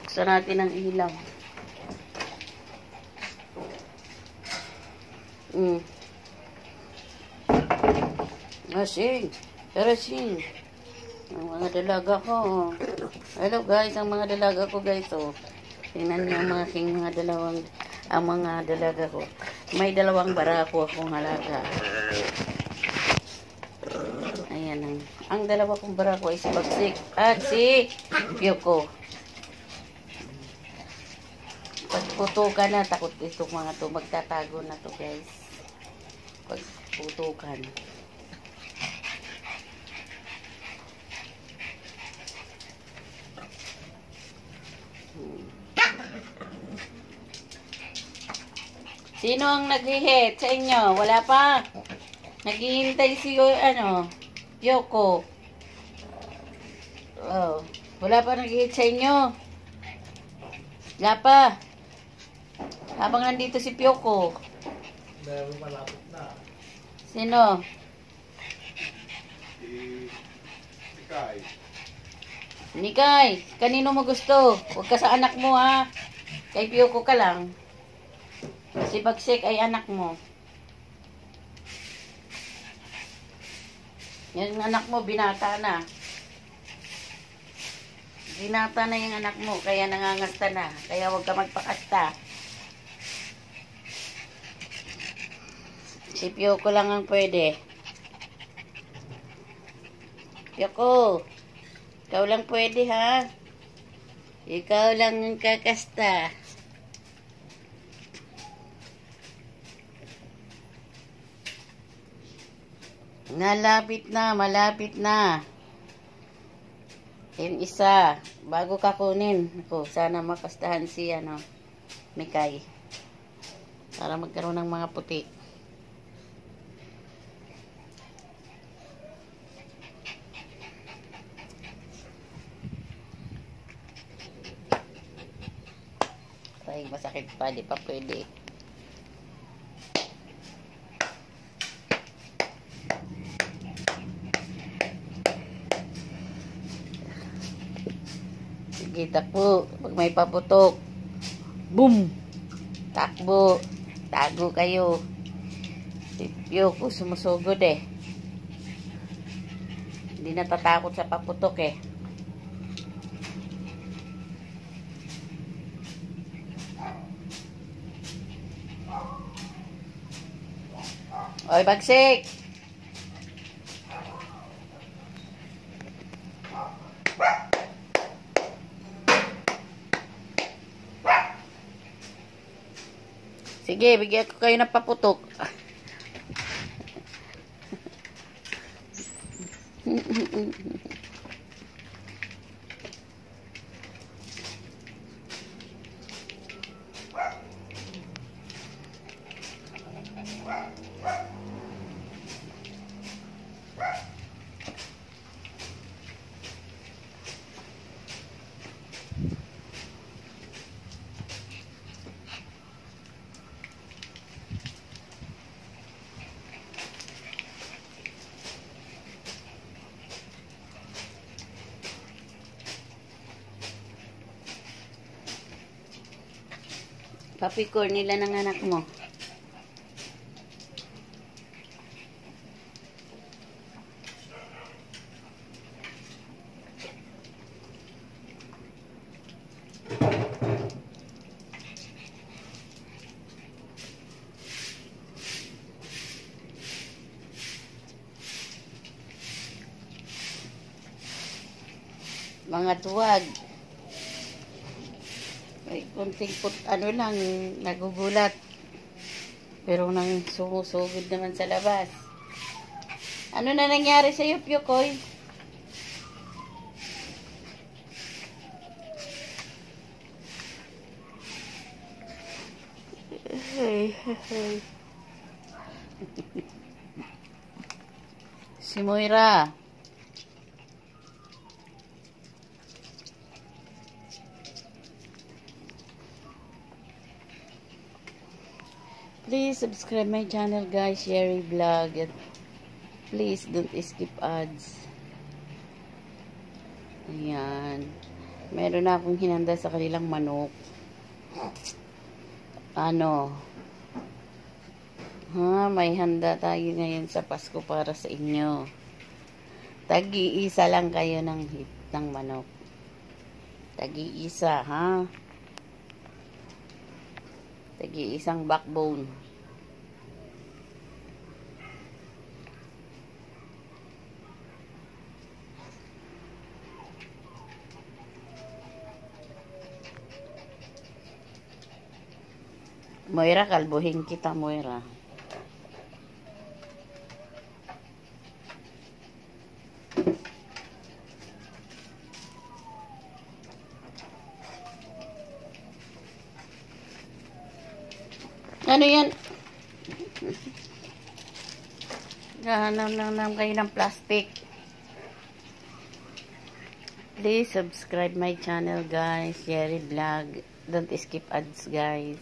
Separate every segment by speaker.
Speaker 1: Gusto natin ng ilaw. Sing. Pero sing. Ang mga dalaga ko. Hello guys, ang mga dalaga ko guys. Oh. Tingnan niyo ang mga dalawang ang mga dalaga ko. May dalawang barako akong halaga. Ayan ang dalawa kong barako ay si Bagsik at si Pyoko. Pagputukan na, takot itong mga to. Magtatago na to guys. Pagputukan. Sino ang naghihit sa inyo? Wala pa. Naghihintay si Pyoko. Oh, wala pa naghihit sa inyo. Wala pa. Habang nandito si Pyoko.
Speaker 2: Meron malapit na.
Speaker 1: Sino?
Speaker 2: Si Kai.
Speaker 1: Nikay, kanino mo gusto? Huwag ka sa anak mo ha. Kay Pyoko ka lang. Si Bagsik ay anak mo. Yung anak mo, binata na. Binata na yung anak mo, kaya nangangasta na. Kaya huwag ka magpakasta. Si Pyoko lang ang pwede. Pyoko, ikaw lang pwede ha. Ikaw lang ang kakasta. Malapit na. Yung isa, bago ka kunin. Ako, sana makastahan si Mikay. Para magkaroon ng mga puti. Ay, masakit pa, di pa pwede. Sige, takbo. Pag may paputok. Boom! Takbo. Tago kayo. Si Pyoko sumusugod eh. Hindi natatakot sa paputok eh. Oy, Bagsik! Sige, bigyan ko kayo ng paputok. Papikor nila ng anak mo. Mga tuwag. May kunting lang, nagugulat. Pero nang sumusugod naman sa labas. Ano na nangyari sa iyo, Pyokoy? Si Moira. Please subscribe my channel guys, Sherry Vlog. Please don't skip ads. Ayan. Meron na akong hinanda sa kanilang manok. Ano? May handa tayo ngayon sa Pasko para sa inyo. Tag-iisa lang kayo ng manok. Tag-iisa, ha? Tag-iisang backbone. Moira, kalbuhin kita, Moira. Ano yan? Gahanam kayo ng plastic. Please subscribe my channel, guys. Jerry Vlog. Don't skip ads, guys.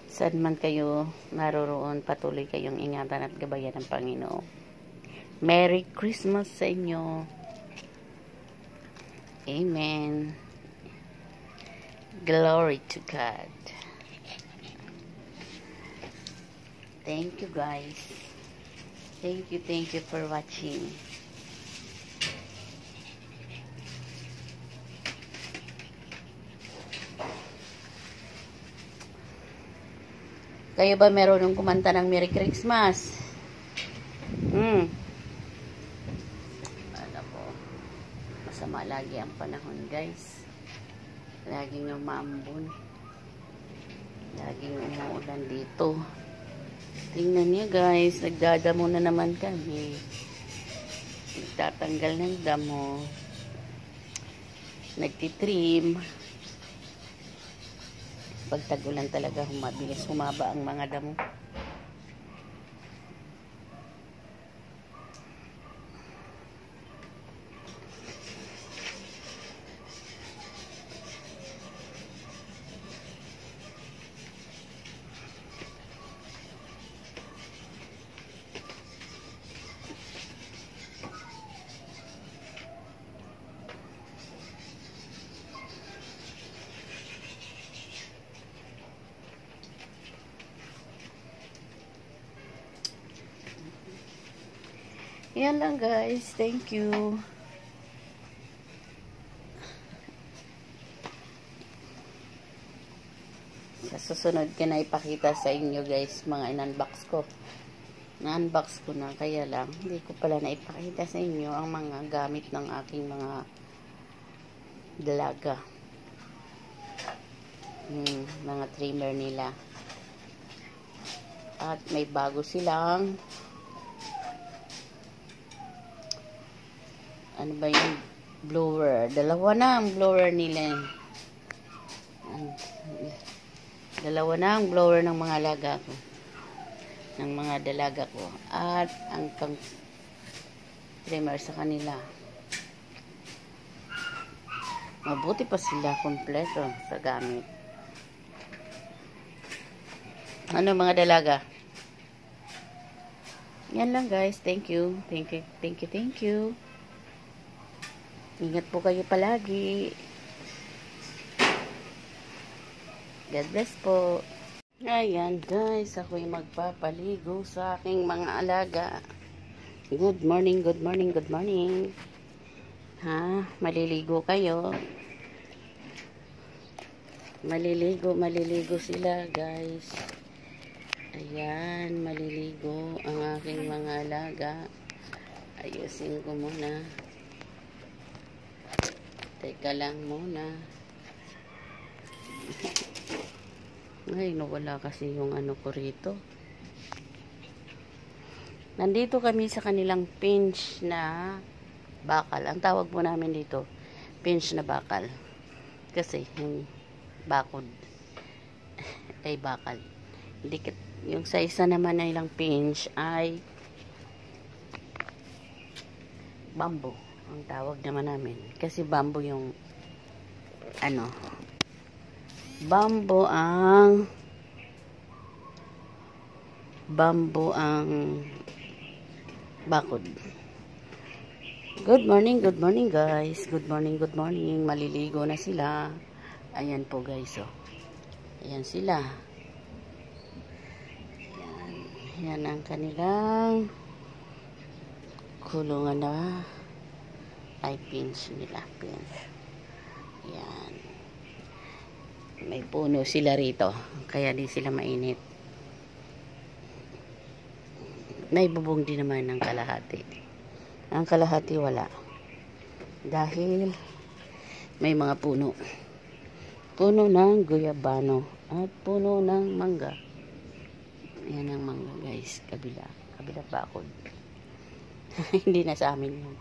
Speaker 1: Saan man kayo naroroon, patuloy kayong ingatan at gabayan ng Panginoon. Merry Christmas sa inyo. Amen. Glory to God. Thank you, guys. Thank you for watching. Kayo ba meron ng kumanta ng Merry Christmas? Alam po, masama lagi ang panahon, guys. Laging umambon. Laging umuulan dito. Tingnan niyo, guys, nagdadamo na naman kami. Nagtatanggal ng damo. Nagtitrim. Pag tag-ulan talaga, humabilis, humaba ang mga damo. Yan lang, guys. Thank you. Sa susunod ko na ipakita sa inyo, guys, mga in-unbox ko. Na-unbox ko na, kaya lang hindi ko pala na ipakita sa inyo ang mga gamit ng aking mga dalaga. Mga trimmer nila. At may bago silang ano ba yung blower. Dalawa na ang blower nila. Dalawa na ang blower ng mga alaga ko. Ng mga dalaga ko. At ang pang trimmer sa kanila. Mabuti pa sila kompleto sa gamit. Ano mga dalaga? Yan lang, guys. Thank you. Thank you. Ingat po kayo palagi. God bless po. Ayan, guys. Ako'y magpapaligo sa aking mga alaga. Good morning. Maliligo kayo. Maliligo sila, guys. Ayan, maliligo ang aking mga alaga. Ayusin ko muna. Teka lang muna. Ay, nawala kasi yung ano ko rito. Nandito kami sa kanilang pinch na bakal. Ang tawag po namin dito, pinch na bakal. Kasi yung bakod ay bakal. Yung sa isa naman na ilang pinch ay bamboo. Ang tawag naman namin. Kasi bamboo yung bamboo ang bakod. Good morning guys. Good morning. Maliligo na sila. Ayan po guys, oh. Ayan sila. Ayan. Yan ang kanilang kulungan na ay pinch nila. Pinch. Ayan. May puno sila rito. Kaya di sila mainit. May bubong din naman ng kalahati. Ang kalahati wala. Dahil may mga puno. Puno ng guyabano at puno ng mangga. Ayan ang mangga guys. Kabila bakod. Hindi na sa amin yun.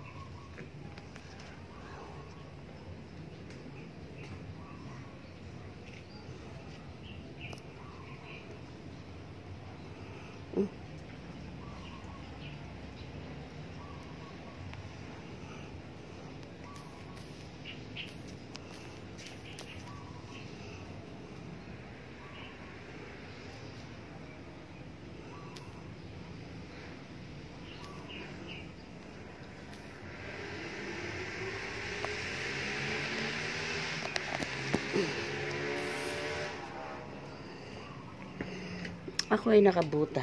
Speaker 1: Ako ay nakabuta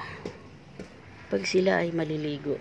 Speaker 1: pag sila ay maliligo.